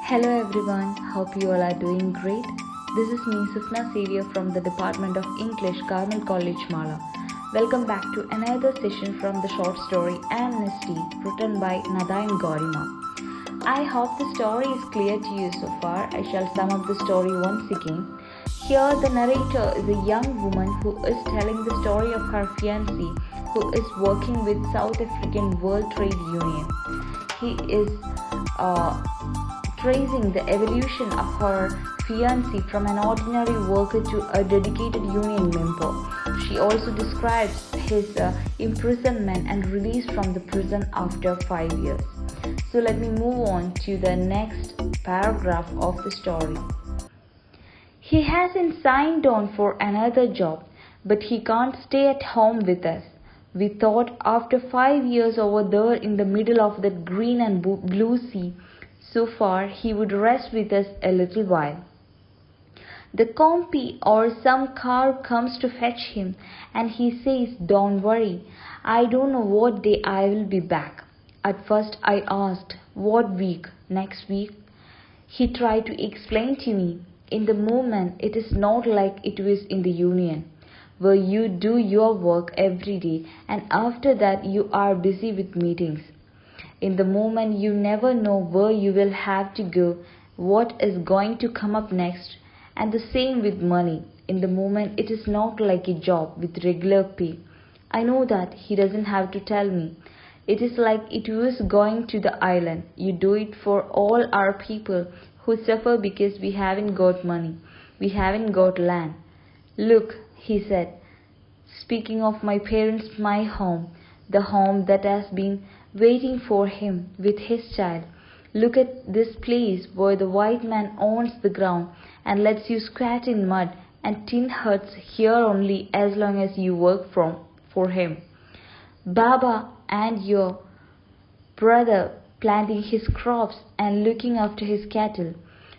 Hello everyone, hope you all are doing great. This is me Sufna Savior from the Department of English, Carmel College, Mala. Welcome back to another session from the short story Amnesty, written by Nadine Gordimer. I hope the story is clear to you so far. I shall sum up the story once again. Here the narrator is a young woman who is telling the story of her fiancé who is working with South African World Trade Union. He is tracing the evolution of her fiancé from an ordinary worker to a dedicated union member. She also describes his imprisonment and release from the prison after 5 years. So let me move on to the next paragraph of the story. He hasn't signed on for another job, but he can't stay at home with us. We thought after 5 years over there in the middle of that green and blue sea, so far he would rest with us a little while. The compy or some car comes to fetch him and he says, "Don't worry, I don't know what day I will be back." At first I asked, "What week? Next week?" He tried to explain to me, "In the moment it is not like it was in the union, where you do your work every day and after that you are busy with meetings. In the moment you never know where you will have to go, what is going to come up next, and the same with money. In the moment it is not like a job with regular pay. I know that he doesn't have to tell me. It is like it was going to the island. You do it for all our people who suffer because we haven't got money, we haven't got land. Look," he said, speaking of my parents, my home, the home that has been waiting for him with his child. "Look at this place where the white man owns the ground and lets you squat in mud and tin huts here only as long as you work for him. Baba and your brother planting his crops and looking after his cattle.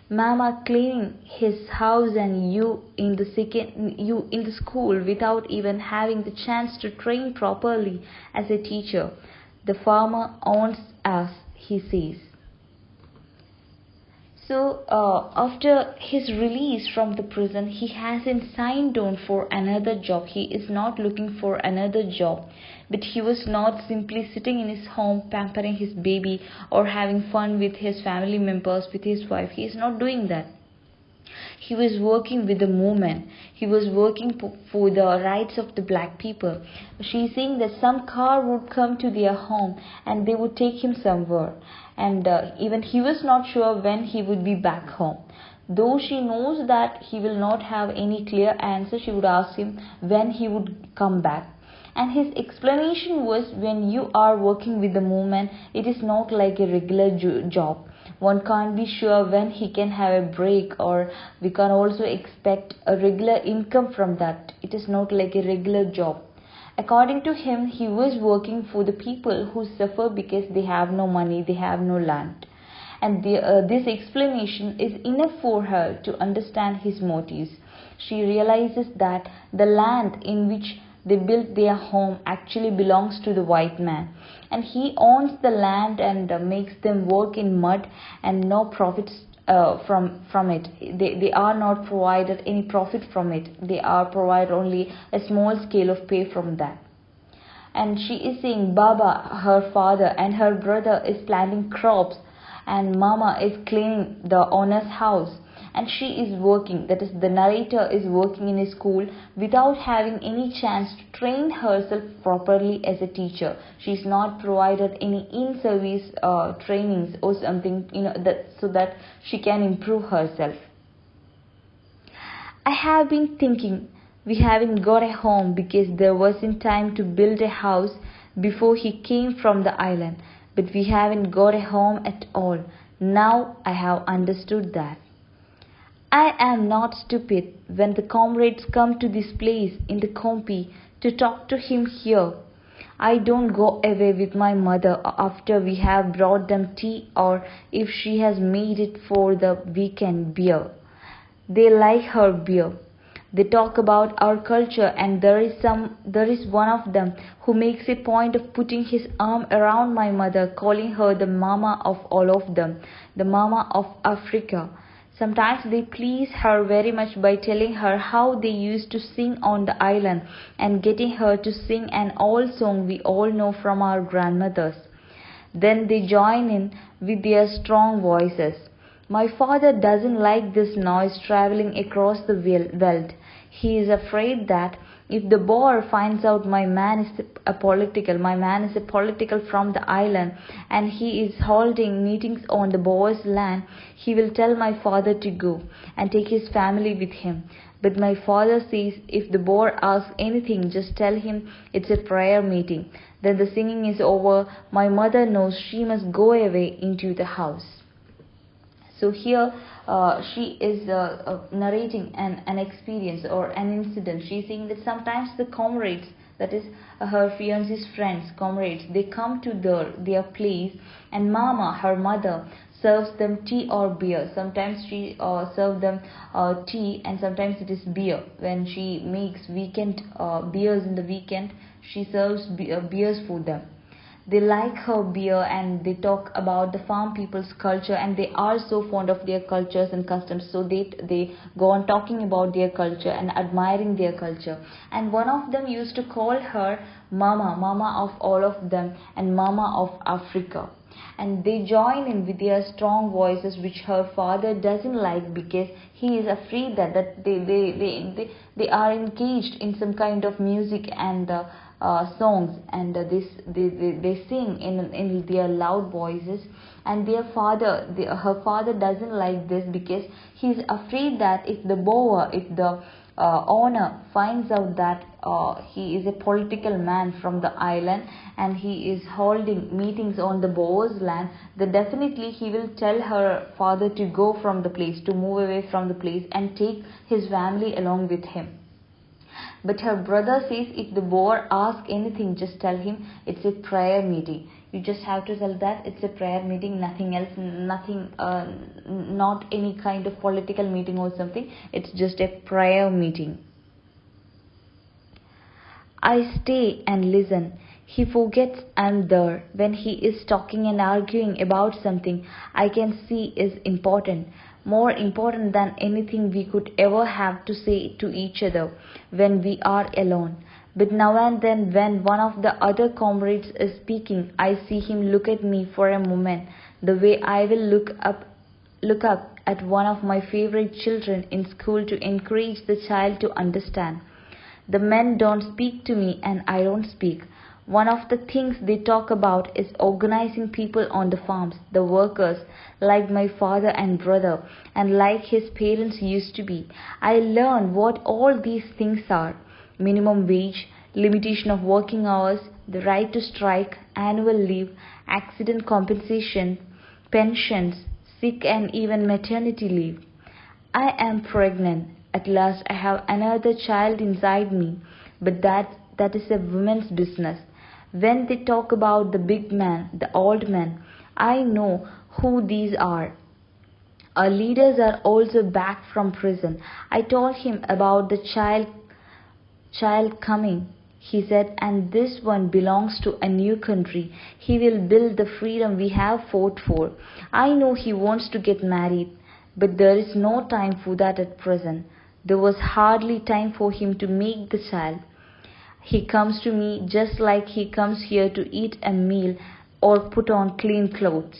Mama cleaning his house and you in the school without even having the chance to train properly as a teacher. The farmer owns us," he says. So after his release from the prison, he hasn't signed on for another job. He is not looking for another job. But he was not simply sitting in his home pampering his baby or having fun with his family members, with his wife. He is not doing that. He was working with the movement. He was working for the rights of the black people. She is saying that some car would come to their home and they would take him somewhere. And even he was not sure when he would be back home. Though she knows that he will not have any clear answer, she would ask him when he would come back. And his explanation was, when you are working with the movement, it is not like a regular job. One can't be sure when he can have a break, or we can also expect a regular income from that. It is not like a regular job. According to him, he was working for the people who suffer because they have no money, they have no land. And this explanation is enough for her to understand his motives. She realizes that the land in which they built their home actually belongs to the white man, and he owns the land and makes them work in mud and no profits from it. They are not provided any profit from it. They are provided only a small scale of pay from that. And she is saying Baba, her father, and her brother is planting crops, and Mama is cleaning the owner's house. And she is working, that is, the narrator is working in a school without having any chance to train herself properly as a teacher. She is not provided any in-service trainings or something, so that she can improve herself. "I have been thinking, we haven't got a home because there wasn't time to build a house before he came from the island. But we haven't got a home at all. Now I have understood that. I am not stupid when the comrades come to this place in the compy to talk to him here. I don't go away with my mother after we have brought them tea, or if she has made it for the weekend beer. They like her beer. They talk about our culture, and there is one of them who makes a point of putting his arm around my mother, calling her the mama of all of them, the mama of Africa. Sometimes they please her very much by telling her how they used to sing on the island and getting her to sing an old song we all know from our grandmothers. Then they join in with their strong voices. My father doesn't like this noise traveling across the veldt. He is afraid that if the Boer finds out my man is a political from the island, and he is holding meetings on the Boer's land, he will tell my father to go and take his family with him. But my father says if the Boer asks anything, just tell him it's a prayer meeting. Then the singing is over. My mother knows she must go away into the house. So here she is narrating an experience or an incident. She is saying that sometimes the comrades, that is her fiance's friends, comrades, they come to their place, and Mama, her mother, serves them tea or beer. Sometimes she serves them tea, and sometimes it is beer. When she makes weekend beers in the weekend, she serves beers for them. They like her beer, and they talk about the farm people's culture, and they are so fond of their cultures and customs, so they go on talking about their culture and admiring their culture. And one of them used to call her mama of all of them, and mama of Africa. And they join in with their strong voices, which her father doesn't like, because he is afraid that they are engaged in some kind of music and songs, and they sing in their loud voices. And her father doesn't like this, because he is afraid that if the owner finds out that he is a political man from the island and he is holding meetings on the Boer's land, then definitely he will tell her father to go from the place, to move away from the place and take his family along with him. But her brother says if the Boer asks anything, just tell him it's a prayer meeting. You just have to tell that it's a prayer meeting, nothing else, not any kind of political meeting or something. It's just a prayer meeting. I stay and listen. He forgets I'm there. When he is talking and arguing about something I can see is important, more important than anything we could ever have to say to each other when we are alone. But now and then, when one of the other comrades is speaking, I see him look at me for a moment, the way I will look up at one of my favorite children in school to encourage the child to understand. The men don't speak to me, and I don't speak. One of the things they talk about is organizing people on the farms, the workers, like my father and brother, and like his parents used to be. I learn what all these things are: minimum wage, limitation of working hours, the right to strike, annual leave, accident compensation, pensions, sick and even maternity leave. I am pregnant. At last I have another child inside me, but that is a woman's business. When they talk about the big man, the old man, I know who these are. Our leaders are also back from prison. I told him about the child coming. He said, and this one belongs to a new country. He will build the freedom we have fought for. I know he wants to get married, but there is no time for that at present. There was hardly time for him to make the child. He comes to me just like he comes here to eat a meal or put on clean clothes.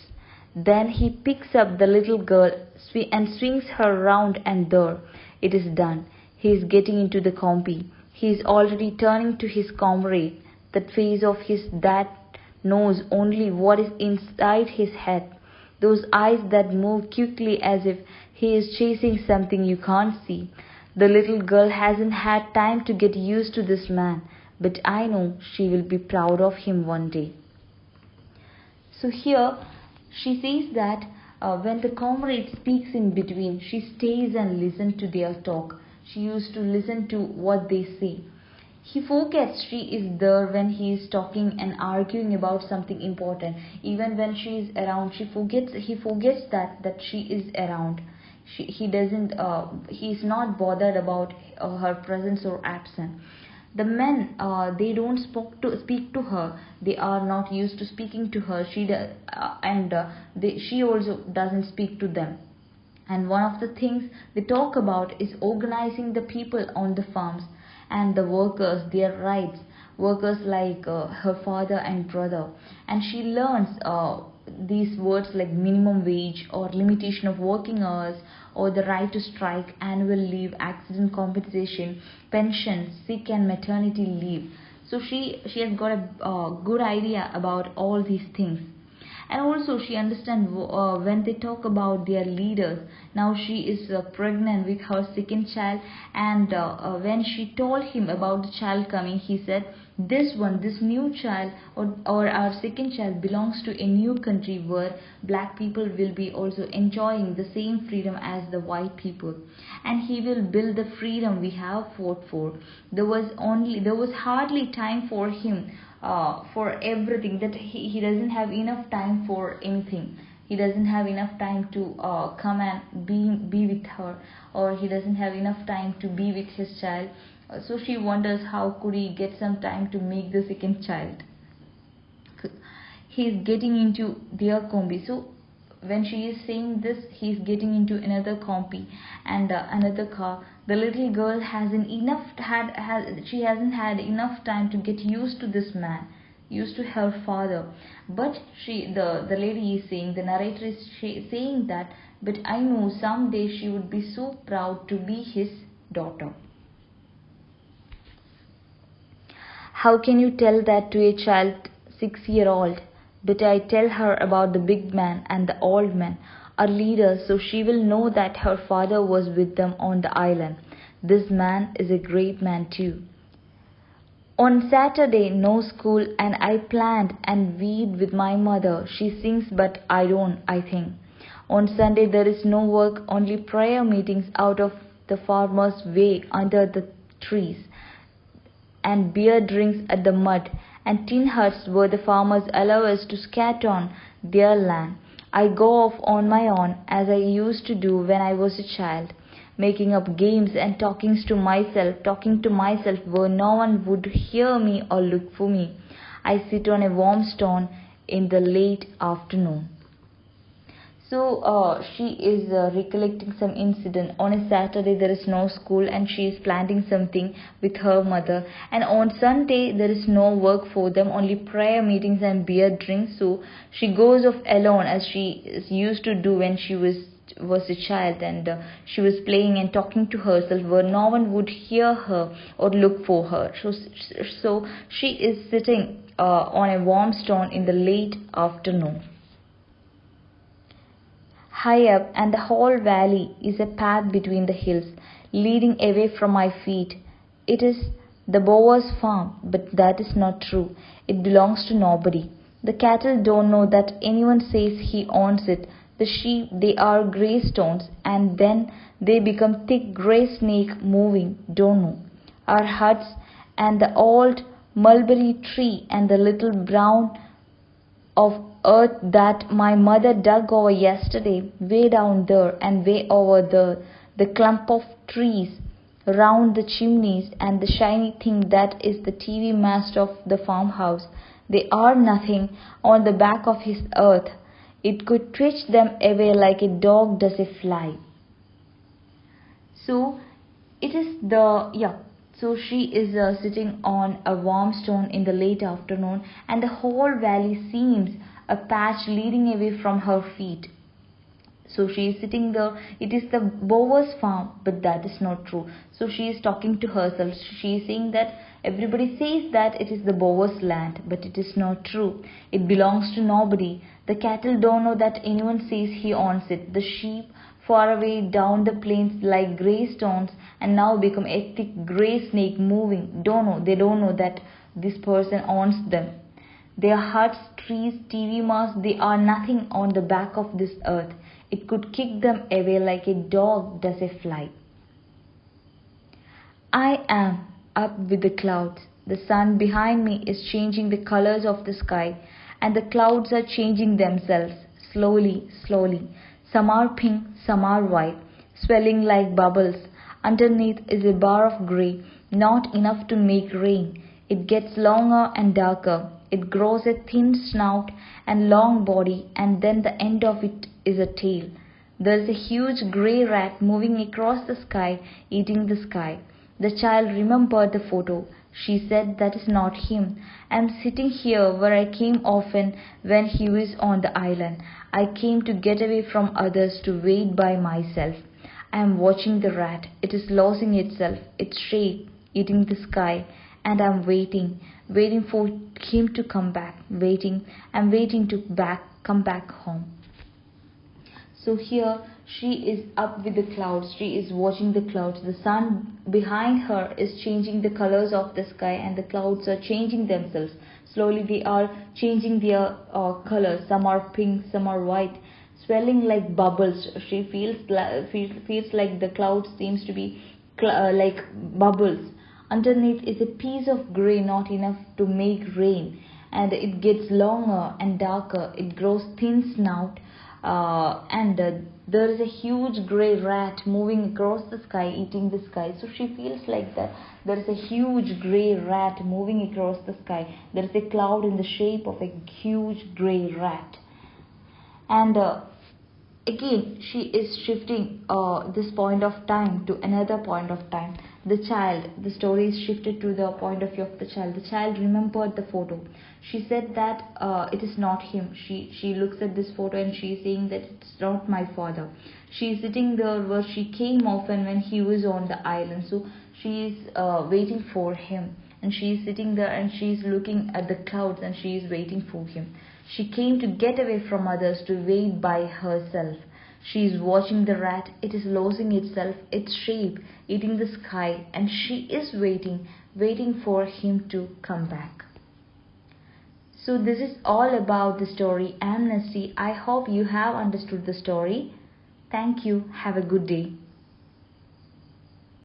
Then he picks up the little girl and swings her round, and there it is done. He is getting into the compi. He is already turning to his comrade. That face of his that knows only what is inside his head. Those eyes that move quickly as if he is chasing something you can't see. The little girl hasn't had time to get used to this man, but I know she will be proud of him one day. So here she says that when the comrade speaks in between, she stays and listens to their talk. She used to listen to what they say. He forgets she is there when he is talking and arguing about something important. Even when she is around, he forgets that she is around. He doesn't. He's not bothered about her presence or absence. The men, they don't speak to her. They are not used to speaking to her. She also doesn't speak to them. And one of the things they talk about is organizing the people on the farms and the workers, their rights. Workers like her father and brother. And she learns these words like minimum wage or limitation of working hours or the right to strike, annual leave, accident compensation, pension, sick and maternity leave. So she has got a good idea about all these things. And also she understands when they talk about their leaders. Now she is pregnant with her second child, and when she told him about the child coming, he said, this new child or our second child belongs to a new country where black people will be also enjoying the same freedom as the white people, and he will build the freedom we have fought for. There was hardly time for him for everything, that he doesn't have enough time for anything. He doesn't have enough time to come and be with her, or he doesn't have enough time to be with his child. So she wonders how could he get some time to make the second child. He is getting into their combi. So when she is saying this, he is getting into another combi and another car. The little girl hasn't had enough time to get used to this man, used to her father. But the lady is saying, the narrator is saying that, but I know someday she would be so proud to be his daughter. How can you tell that to a child 6-year-old? But I tell her about the big man and the old man, our leaders, so she will know that her father was with them on the island. This man is a great man too. On Saturday, no school, and I plant and weed with my mother. She sings, but I don't, I think. On Sunday, there is no work, only prayer meetings out of the farmer's way under the trees, and beer drinks at the mud, and tin huts where the farmers allow us to scat on their land. I go off on my own, as I used to do when I was a child, making up games and talking to myself where no one would hear me or look for me. I sit on a warm stone in the late afternoon. So she is recollecting some incident. On a Saturday there is no school and she is planting something with her mother. And on Sunday there is no work for them, only prayer meetings and beer drinks. So she goes off alone as she used to do when she was a child, and she was playing and talking to herself where no one would hear her or look for her. So she is sitting on a warm stone in the late afternoon. High up, and the whole valley is a path between the hills, leading away from my feet. It is the Boer's farm, but that is not true. It belongs to nobody. The cattle don't know that anyone says he owns it. The sheep, they are grey stones, and then they become thick grey snake moving, don't know. Our huts, and the old mulberry tree, and the little brown of earth that my mother dug over yesterday, way down there and way over there, the clump of trees round the chimneys, and the shiny thing that is the TV mast of the farmhouse, they are nothing on the back of his earth. It could twitch them away like a dog does a fly. So it is So she is sitting on a warm stone in the late afternoon, and the whole valley seems a patch leading away from her feet. So she is sitting there. It is the Boer's farm, but that is not true. So she is talking to herself. She is saying that everybody says that it is the Boer's land, but it is not true. It belongs to nobody. The cattle don't know that anyone says he owns it. The sheep far away down the plains like grey stones and now become a thick grey snake moving. They don't know that this person owns them. Their huts, trees, TV masts, they are nothing on the back of this earth. It could kick them away like a dog does a fly. I am up with the clouds. The sun behind me is changing the colors of the sky, and the clouds are changing themselves, slowly, slowly. Some are pink, some are white. swelling like bubbles. Underneath is a bar of grey, not enough to make rain. It gets longer and darker. It grows a thin snout and long body, and then the end of it is a tail. There is a huge grey rat moving across the sky, eating the sky. The child remembered the photo. She said, "That is not him. I am sitting here where I came often when he was on the island. I came to get away from others, to wait by myself. I am watching the rat. It is losing itself, its shape, eating the sky, and I am waiting, waiting for him to come back, waiting. I am waiting to come back home." So here she is up with the clouds. She is watching the clouds. The sun behind her is changing the colors of the sky, and the clouds are changing themselves. Slowly they are changing their colors. Some are pink, some are white, swelling like bubbles. She feels like the clouds seems to be like bubbles. Underneath is a piece of grey, not enough to make rain, and it gets longer and darker. It grows thin snout, and there is a huge grey rat moving across the sky, eating the sky. So she feels like that there is a huge grey rat moving across the sky. There is a cloud in the shape of a huge grey rat. And again she is shifting this point of time to another point of time. The story is shifted to the point of view of the child. The child remembered the photo. She said that it is not him. She looks at this photo and she is saying that it's not my father. She is sitting there where she came often when he was on the island. So she is waiting for him, and she is sitting there and she is looking at the clouds and she is waiting for him. She came to get away from others, to wait by herself. She is watching the rat. It is losing itself, its shape, eating the sky, and she is waiting, waiting for him to come back. So this is all about the story Amnesty. I hope you have understood the story. Thank you. Have a good day.